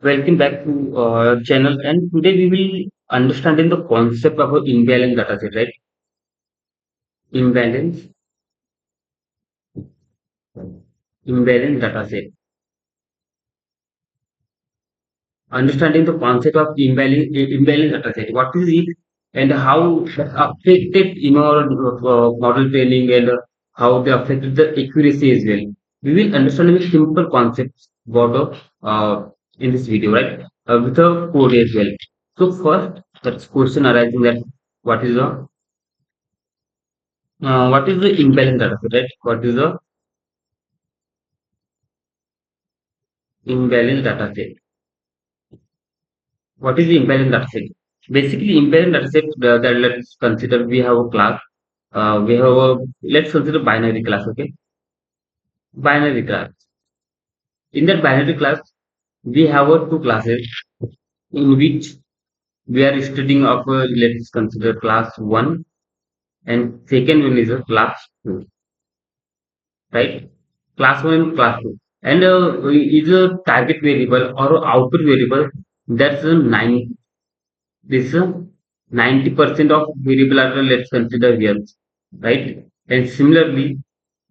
Welcome back to our channel, and today we will understanding the concept of an imbalance dataset, right? Imbalance, imbalance dataset. Understanding the concept of imbalance dataset. What is it, and how that affected in our model training, and how they affected the accuracy as well. We will understand the simple concepts about in this video, right? With a code as well. So first, that's question arising that what is the imbalance data set, right? What is the imbalance data set? What is the imbalance data set? Basically, imbalance data set that let's consider we have a class. We have a let's consider binary class, okay? Binary class. In that binary class, we have two classes in which we are studying of let's consider class one and second one is a class two, right? Class one and class two, and is a target variable or a output variable. That's a nine. This 90% of variable are let's consider here, right? And similarly,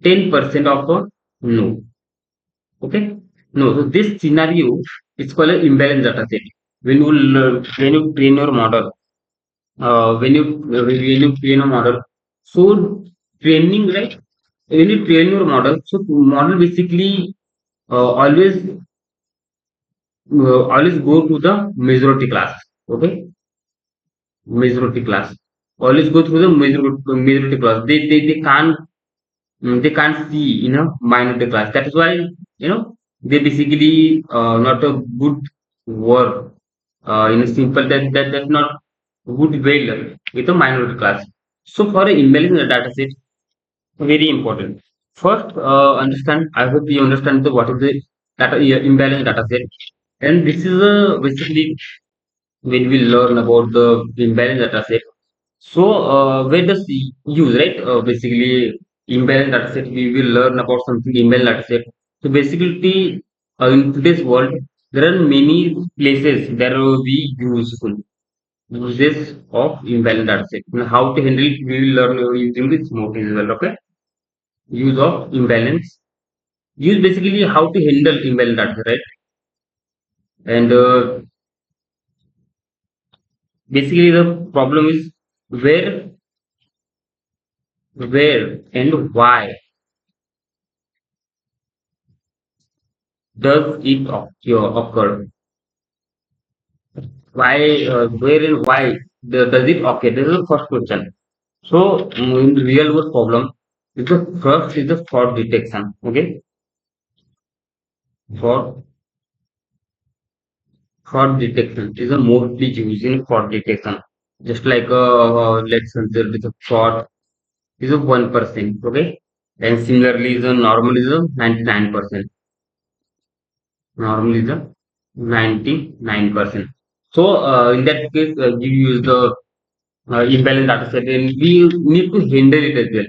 10% of no. Okay? No. So this scenario is called an imbalance data set. When you train your model, when you train a model, so training, right? When you train your model, so model basically always always go to the majority class. Okay, majority class. Always go through the majority class. They can't see minority class. That is why they basically not a good word in a simple that's not good well with a minority class. So for a imbalance data set, very important. First, understand. I hope you understand the what is the data imbalance data set, and this is a basically when we learn about the imbalance data set. So, where does the use, right? Basically, imbalance data set, we will learn about something imbalance data set. So, basically, in today's world, there are many places that will be useful uses of imbalance data set. And how to handle it, we will learn using this SMOTE as well, okay? Use of imbalance. Use basically how to handle imbalance data set, right? And basically, the problem is where and why does it occur? Why, where and why does it occur? This is the first question. So, in the real world problem, the first is the fraud detection. Okay, fraud fraud detection is a mostly used in fraud detection. Just like let's consider the fraud is a 1%. Okay, and similarly, the normal is a 99%. Normal is a 99%. So, in that case, you use the imbalance data set and we need to handle it as well.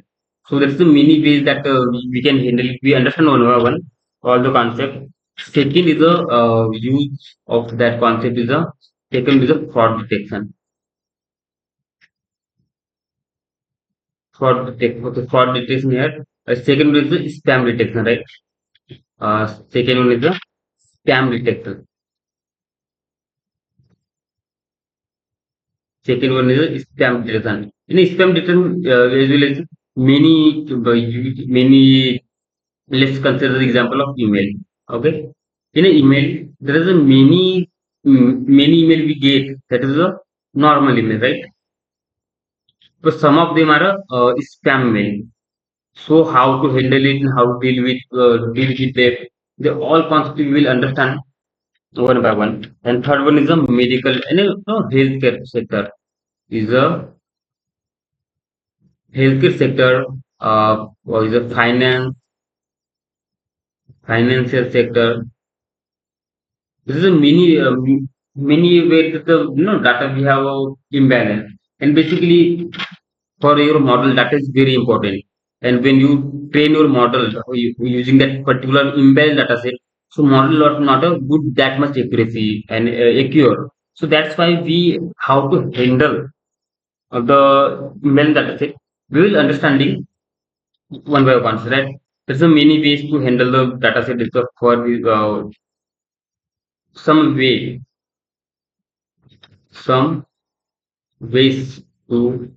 So that's the many ways that we can handle it. We understand one by one all the concept. Second is the use of that concept is a second is a fraud detection. Fraud detection here. Second is the spam detection, right? Second one is the spam detection. Second one is a spam detection. In a spam detection, as well as many. Let's consider the example of email. Okay, in an email, there is a many email we get that is a normal email, right? But some of them are a spam mail. So how to handle it and how to deal with them, the all concept we will understand one by one. And third one is a medical and healthcare sector. Is a healthcare sector, or is a financial sector. This is a many where the data we have a imbalance, and basically for your model that is very important. And when you train your model using that particular imbalance data set, So model not a good that much accuracy and accurate. So that's why we how to handle the email data set. We will understanding one by one, right? There's a many ways to handle the data set. It's for the, some way, some ways to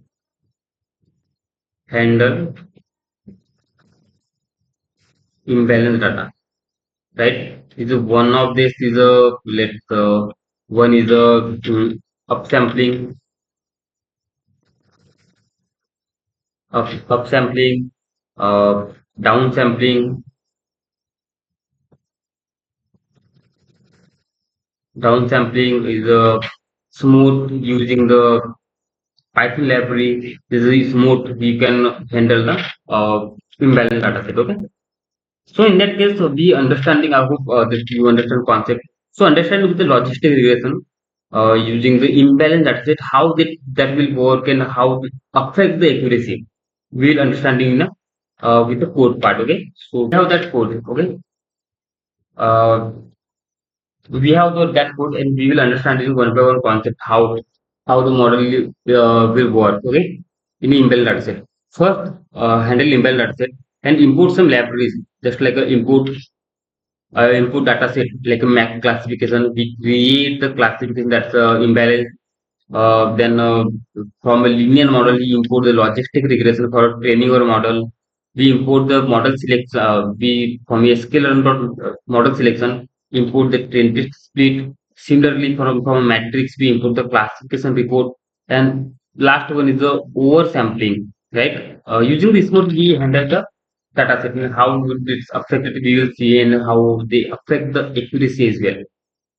handle imbalance data, right? Is a one of this is a let's one is a upsampling, upsampling, uh, downsampling. Downsampling is a smooth using the Python library. This is smooth. We can handle the imbalance data set. Okay. So in that case, we understanding. I hope that you understand concept. So understand with the logistic regression, using the imbalance data set, how that will work and how it affect the accuracy. We'll understanding with the code part. Okay. So we have that code. Okay. Uh, we have that code and we will understand in one by one concept how the model will work. Okay, in inbuilt dataset. First, handle inbuilt dataset and import some libraries just like a input dataset like a Mac classification. We create the classification that's imbalance. Then from a linear model, we import the logistic regression for training our model. We import the model select. We from a scalar model selection import the trend split. Similarly, from a matrix, we import the classification report. And last one is the oversampling. Right? Using this mode, we handle the data set and how will this affect it. We will see and how they affect the accuracy as well.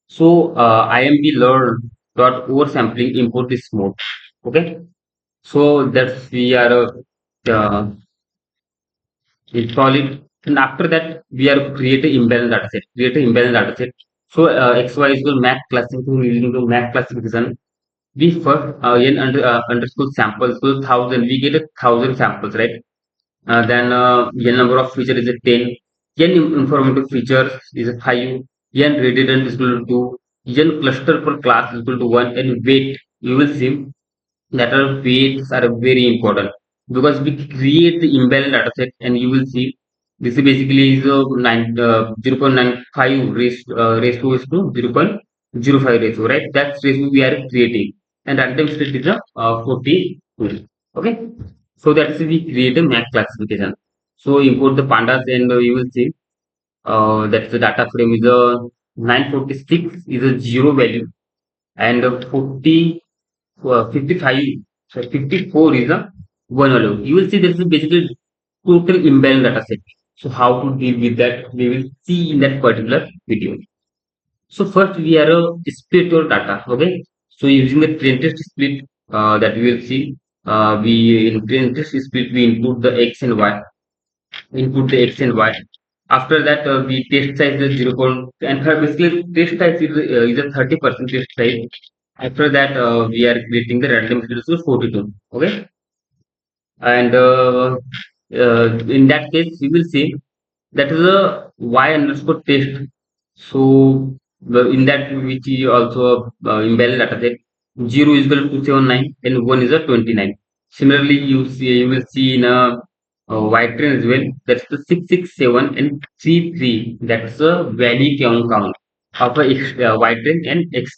So imblearn dot oversampling import this mode. Okay. So that's we are install it, and after that we are create a imbalance data set. Create a imbalance data set. So XY is the Mac classification using the Mac classification. We first n underscore samples so 1,000. We get 1,000 samples, right? Then n number of feature is a 10, n informative features is a 5, n redundant is equal to 2, n cluster per class is equal to 1, and weight you will see that are weights are very important because we create the imbalance data set and you will see this is basically is a 0.95 ratio is to 0.05 ratio, right? That's ratio we are creating, and runtime state is a 42. Okay, so that's we create a Mac classification. So import the pandas and you will see that's the data frame is a 946 is a zero value and 55, so 54 is a one value. You will see this is basically total imbalance data set. So how to deal with that, we will see in that particular video. So first we are a split your data. Okay. So using the plain text split that we will see, we in plain text split we input the x and y, input the x and y. After that, we test size is 0. And basically test size is a 30% test size. After that, we are creating the random variables to 42. Okay, and in that case, we will see that is a y underscore test. So in that which is also imbalance data set, 0 is equal to 279 and 1 is a 29. Similarly, you will see in a white train as well. That's the 667 and 33. That's a value count of a white train and x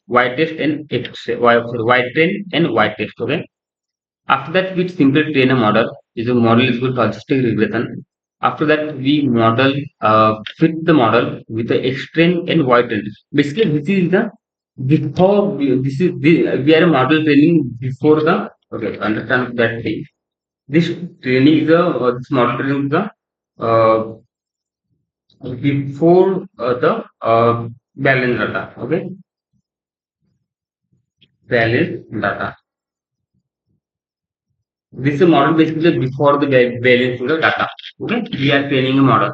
white test and x white train and white test. Okay. After that, we simply train a model. Is a model is called logistic regression. After that, we model fit the model with the X train and Y train. Basically, this is the before this is we are a model training before the okay understand that thing. This training is the this model training is the uh, before the balance data. Okay, balance data. This is a model basically before the variance to the data. Okay, we are training a model.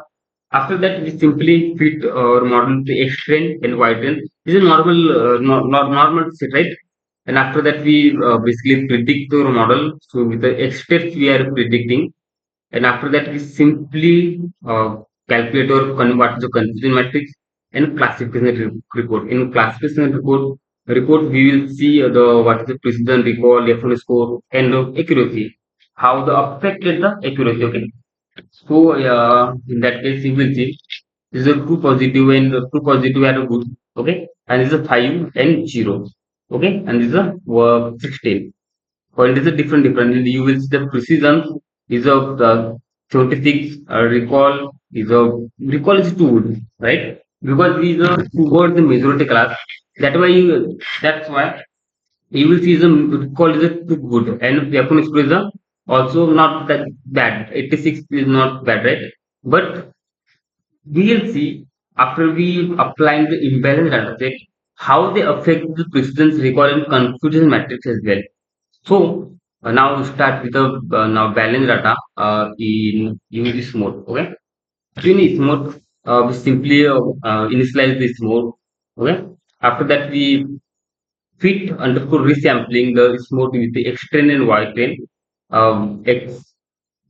After that, we simply fit our model to X train and Y train. This is a normal, normal set, right? And after that, we basically predict our model. So with the X steps, we are predicting, and after that, we simply calculate or convert the confusion matrix and classification report. In classification report we will see the what is the precision, recall, F1 score, and accuracy. How the affected the accuracy. Okay. So in that case, you will see this is a two positive and two positive are good. Okay, and this is a 5 and 0. Okay, and this is a 16. Point is a different. And you will see the precision is a 76. Recall is too good, right? Because these are towards the majority class. That's why you will see the recall is a too good, and Japanese is a also not that bad. 86 is not bad, right? But we will see after we applying the imbalance data set how they affect the precedence recall and confusion matrix as well. So now we start with the now balance data in this mode. Okay, so in this mode we simply initialize this mode. Okay, after that we fit underscore resampling the mode with the X train and Y train, X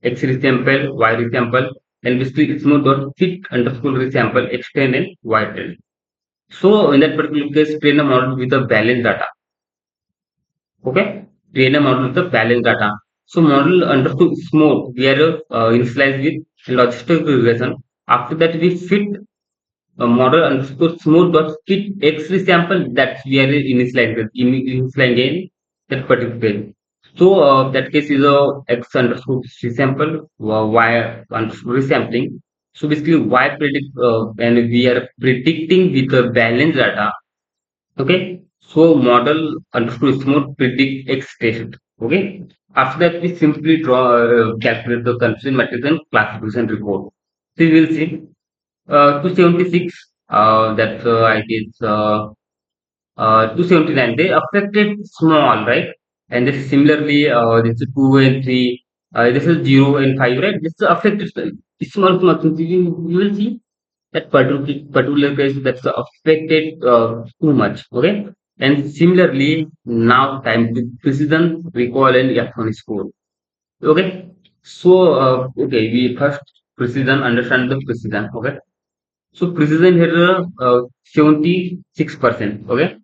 resample, Y resample, and basically it's more dot fit underscore resample X train and Y train. So in that particular case, train a model with the balanced data. Okay, train a model with the balanced data. So model underscore SMOTE we are initialized with logistic regression. After that, we fit a model underscore smooth dot fit X resample that we are initializing in that particular page. So that case is a X underscore resample, Y underscore resampling. So basically, Y predict and we are predicting with the balanced data. Okay, so model underscore smooth predict X test. Okay, after that we simply draw calculate the confusion matrix and classification report. So we will see 276. That's I guess 279. They affected small, right? And this is similarly, this is 2 and 3. This is 0 and 5, right? This is affected small. So you will see that particular case that's affected too much. Okay. And similarly, now time to precision, recall, and F1 score. Okay. So, okay, we first precision, understand the precision. Okay, so precision here 76%. Okay,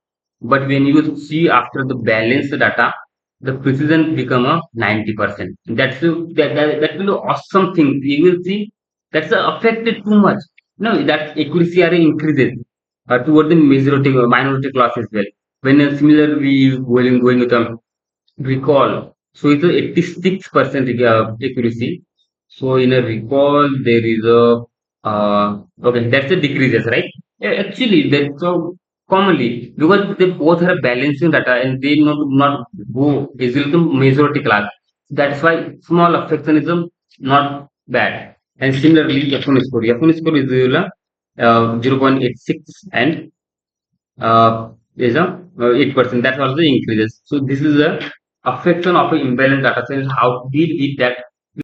but when you see after the balanced data, the precision become a 90%. That will be awesome thing. You will see that's affected too much. No, that accuracy are increases toward the majority minority class as well. When similar we going with recall. So it's a 86% accuracy. So in a recall, there is a okay, that's the decreases, right? Yeah, actually, that's so commonly because they both are balancing data and they not go easily to majority class. That's why small affectionism not bad. And similarly, F1 score is 0.86 and is a 8%. That also increases. So this is a affection of an imbalance data set. How to deal with that